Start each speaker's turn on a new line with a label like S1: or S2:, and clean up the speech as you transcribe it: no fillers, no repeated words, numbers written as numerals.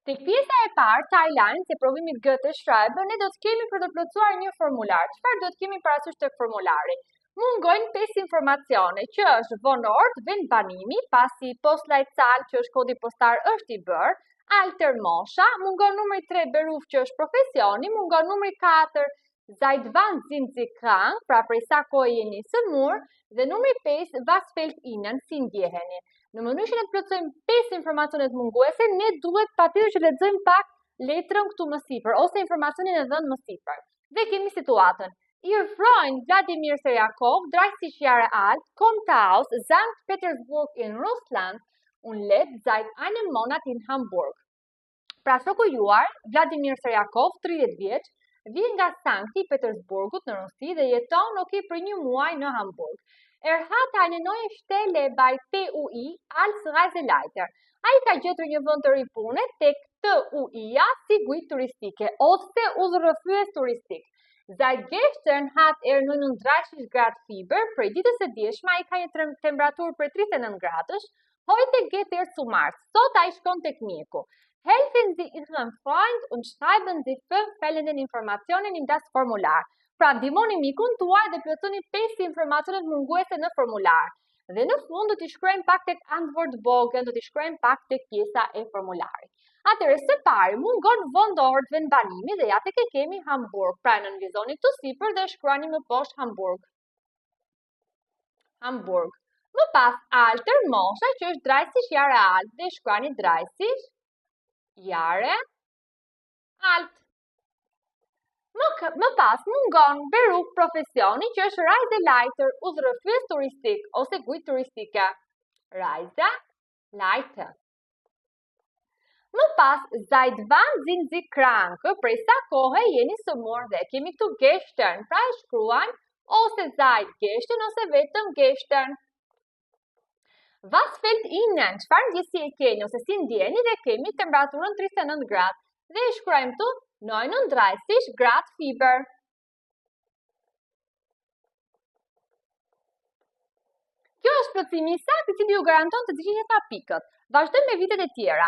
S1: Tek pjesa e parë, timeline, si provimit G të Schreiber, ne do të kemi për të plotësuar një formular. Çfarë do të kemi parasysh tek formulari? Mungojnë 5 informacione, që është vonord, vend banimi, pasi postlajcal që është kodi postar është i bërë, alter mosha, mungon numri 3 beruf që është profesioni, mungon numri 4 seit wann sind Sie krank, pra prej sa kohë jeni sëmur, dhe numri 5 was fällt Ihnen, si ndjeheni. Në mënyrë që ne të plotësojmë 5 informacionet munguese, ne duhet patjetër që lexojmë pak letrën këtu më sipër ose informacionin e dhënë më sipër. Dhe kemi situatën: Ihr Freund Wladimir Seryakov, 30 Jahre alt, kommt aus Sankt Petersburg in Russland und lebt seit einem Monat in Hamburg. Pra shoku juar, Vladimir Seryakov, 30 vjeç, vjen nga Sankti i Petersburgut në Rusi dhe jeton për një muaj në Hamburg. Hat eine neue Stelle bei TUI als Reiseleiter. Ai ka gjetur një vend të ri pune tek TUI-ja si guid turistike ose udhërrëfyes turistik. Seit gestern hat 39 Grad Fieber, prej ditës së dieshme ai ka një temperaturë prej 39 gradësh. Heute geht zu Mars. Sot ai shkon tek mjeku. Helfen Sie Ihrem Freund und schreiben Sie 5 fehlenden Informationen in das Formular. Pra, ndihmoni mikun tuaj dhe plotësoni 5 informacionet munguese në formular. Dhe në fund do t'i shkruajmë pak tek Antwortbogen, do t'i shkruajmë pak tek pjesa e formularit. Atëherë, së pari mungon vendord vend banimi dhe ja tek e kemi Hamburg. Pra, nënvizoni këtu sipër dhe shkruani më poshtë Hamburg. Hamburg. Më pas alter mosha që është 30 jahre alt dhe shkruani 30 jahre alt. Më pas mungon beruf profesioni që është Reiseleiter, udhërrëfyes turistik ose guid turistike. Reiseleiter. Më pas seit wann sind Sie krank, prej sa kohë jeni sëmur dhe kemi këtu gestern, pra e shkruajmë ose seit gestern ose vetëm gestern. Was fällt Ihnen, çfarë ndjesi e keni ose si ndjeni dhe kemi temperaturën 39 gradë dhe e shkruajmë këtu 39 Grad Fieber. Kjo është plotësimi i saktë i cili ju garanton të zgjidhni ta pikët. Vazhdojmë me videot e tjera.